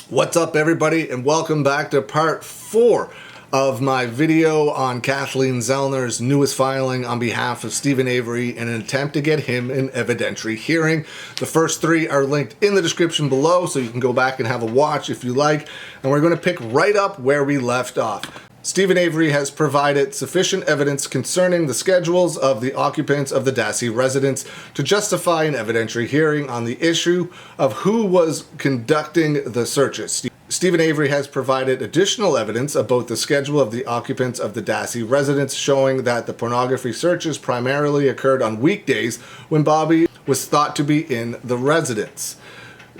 What's up, everybody, and welcome back to part 4 of my video on Kathleen Zellner's newest filing on behalf of Steven Avery in an attempt to get him an evidentiary hearing. The first 3 are linked in the description below, so you can go back and have a watch if you like, and we're going to pick right up where we left off. Steven Avery has provided sufficient evidence concerning the schedules of the occupants of the Dassey residence to justify an evidentiary hearing on the issue of who was conducting the searches. Steven Avery has provided additional evidence about the schedule of the occupants of the Dassey residence, showing that the pornography searches primarily occurred on weekdays when Bobby was thought to be in the residence.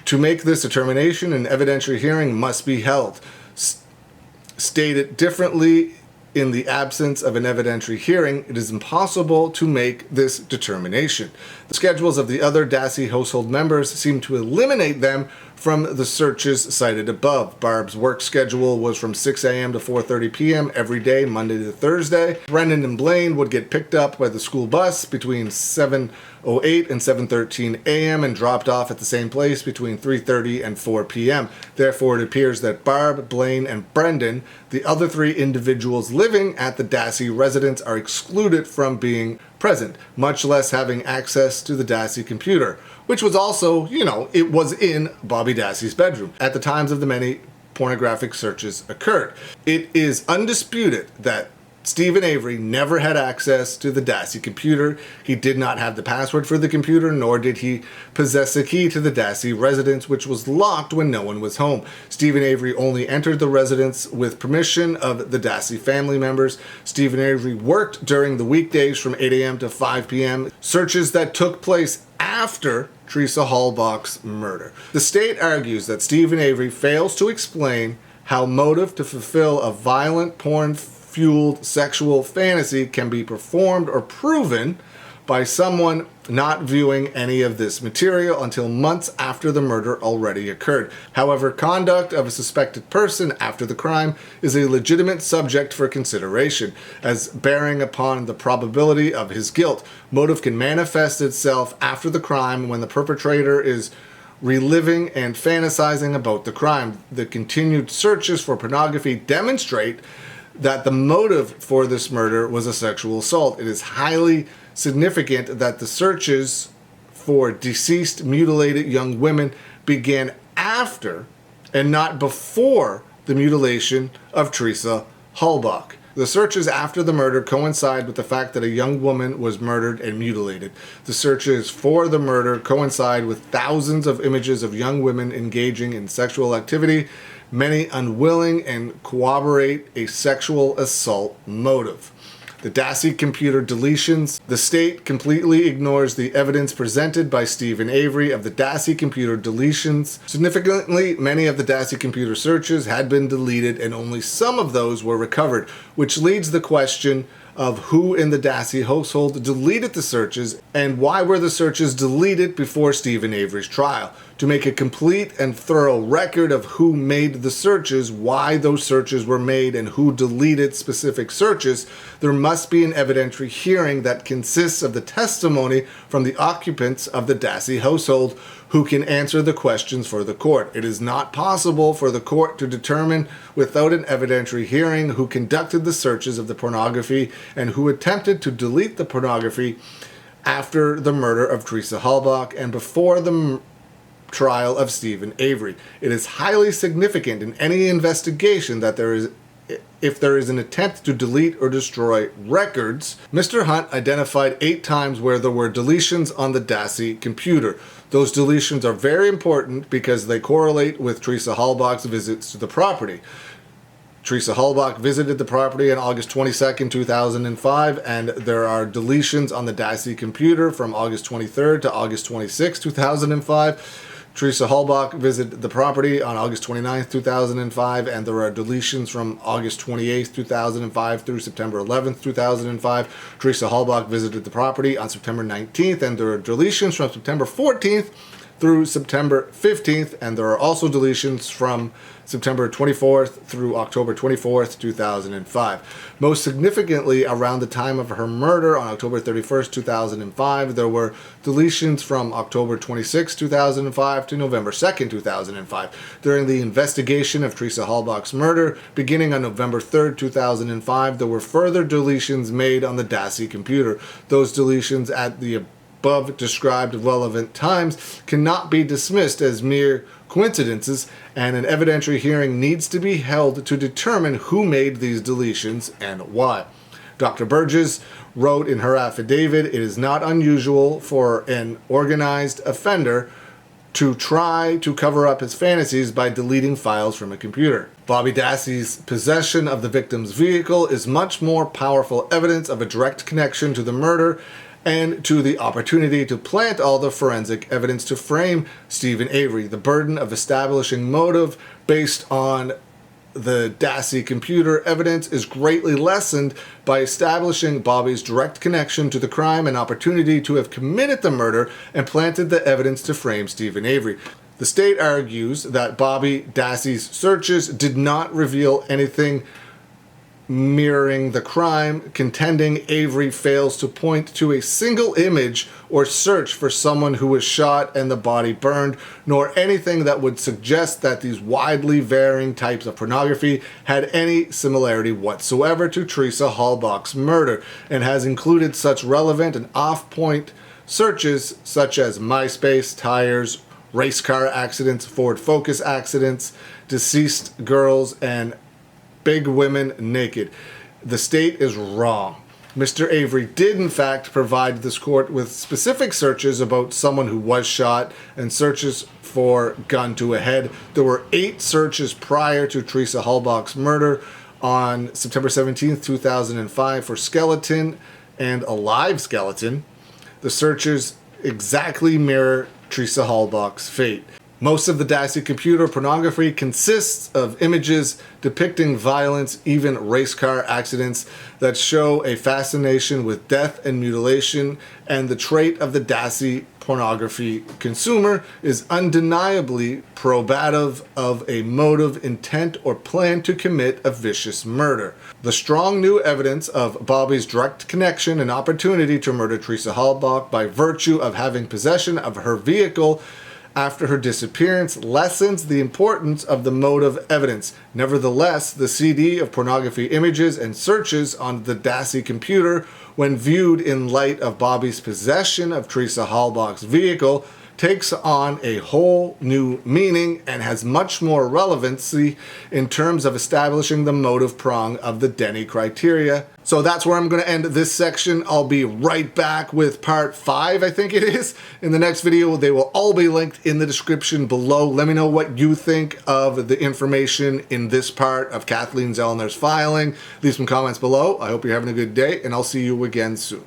To make this determination, an evidentiary hearing must be held. Stated differently, in the absence of an evidentiary hearing, it is impossible to make this determination. The schedules of the other Dassey household members seem to eliminate them from the searches cited above. Barb's work schedule was from 6 a.m. to 4:30 p.m. every day, Monday to Thursday. Brendan and Blaine would get picked up by the school bus between 7:08 and 7:13 a.m. and dropped off at the same place between 3:30 and 4 p.m. Therefore, it appears that Barb, Blaine, and Brendan, the other 3 individuals living at the Dassey residence, are excluded from being present, much less having access to the Dassey computer, which was also, it was in Bobby Dassey's bedroom at the times of the many pornographic searches occurred. It is undisputed that Steven Avery never had access to the Dassey computer. He did not have the password for the computer, nor did he possess a key to the Dassey residence, which was locked when no one was home. Steven Avery only entered the residence with permission of the Dassey family members. Steven Avery worked during the weekdays from 8 a.m. to 5 p.m., searches that took place after Teresa Halbach's murder. The state argues that Steven Avery fails to explain how motive to fulfill a violent porn-fueled sexual fantasy can be performed or proven by someone not viewing any of this material until months after the murder already occurred. However, conduct of a suspected person after the crime is a legitimate subject for consideration, as bearing upon the probability of his guilt. Motive can manifest itself after the crime when the perpetrator is reliving and fantasizing about the crime. The continued searches for pornography demonstrate that the motive for this murder was a sexual assault. It is highly significant that the searches for deceased, mutilated young women began after and not before the mutilation of Teresa Halbach. The searches after the murder coincide with the fact that a young woman was murdered and mutilated. The searches for the murder coincide with thousands of images of young women engaging in sexual activity, many unwilling, and corroborate a sexual assault motive. The Dassey computer deletions. The state completely ignores the evidence presented by Steven Avery of the Dassey computer deletions. Significantly, many of the Dassey computer searches had been deleted and only some of those were recovered, which leads the question of who in the Dassey household deleted the searches and why were the searches deleted before Steven Avery's trial. To make a complete and thorough record of who made the searches, why those searches were made, and who deleted specific searches, there must be an evidentiary hearing that consists of the testimony from the occupants of the Dassey household who can answer the questions for the court. It is not possible for the court to determine without an evidentiary hearing who conducted the searches of the pornography and who attempted to delete the pornography after the murder of Teresa Halbach and before the trial of Steven Avery. It is highly significant in any investigation that if there is an attempt to delete or destroy records. Mr. Hunt identified 8 times where there were deletions on the Dassey computer. Those deletions are very important because they correlate with Teresa Halbach's visits to the property. Teresa Halbach visited the property on August 22nd, 2005, and there are deletions on the Dassey computer from August 23rd to August 26th, 2005. Teresa Halbach visited the property on August 29th, 2005, and there are deletions from August 28th, 2005 through September 11th, 2005. Teresa Halbach visited the property on September 19th, and there are deletions from September 14th through September 15th, and there are also deletions from September 24th through October 24th, 2005. Most significantly, around the time of her murder on October 31st, 2005, there were deletions from October 26, 2005 to November 2nd, 2005. During the investigation of Teresa Halbach's murder, beginning on November 3rd, 2005, there were further deletions made on the Dassey computer. Those deletions at the above described relevant times cannot be dismissed as mere coincidences, and an evidentiary hearing needs to be held to determine who made these deletions and why. Dr. Burgess wrote in her affidavit, "It is not unusual for an organized offender to try to cover up his fantasies by deleting files from a computer." Bobby Dassey's possession of the victim's vehicle is much more powerful evidence of a direct connection to the murder and to the opportunity to plant all the forensic evidence to frame Steven Avery. The burden of establishing motive based on the Dassey computer evidence is greatly lessened by establishing Bobby's direct connection to the crime and opportunity to have committed the murder and planted the evidence to frame Steven Avery. The state argues that Bobby Dassey's searches did not reveal anything mirroring the crime, contending Avery fails to point to a single image or search for someone who was shot and the body burned, nor anything that would suggest that these widely varying types of pornography had any similarity whatsoever to Teresa Halbach's murder, and has included such relevant and off-point searches such as MySpace, tires, race car accidents, Ford Focus accidents, deceased girls, and big women naked. The state is wrong. Mr. Avery did in fact provide this court with specific searches about someone who was shot and searches for gun to a head. There were 8 searches prior to Teresa Halbach's murder on September 17th, 2005 for skeleton and a live skeleton. The searches exactly mirror Teresa Halbach's fate. Most of the Dassey computer pornography consists of images depicting violence, even race car accidents, that show a fascination with death and mutilation, and the trait of the Dassey pornography consumer is undeniably probative of a motive, intent, or plan to commit a vicious murder. The strong new evidence of Bobby's direct connection and opportunity to murder Teresa Halbach by virtue of having possession of her vehicle after her disappearance lessens the importance of the motive evidence. Nevertheless, the CD of pornography images and searches on the Dassey computer, when viewed in light of Bobby's possession of Teresa Halbach's vehicle, takes on a whole new meaning and has much more relevancy in terms of establishing the motive prong of the Denny criteria. So that's where I'm going to end this section. I'll be right back with part 5, I think it is, in the next video. They will all be linked in the description below. Let me know what you think of the information in this part of Kathleen Zellner's filing. Leave some comments below. I hope you're having a good day, and I'll see you again soon.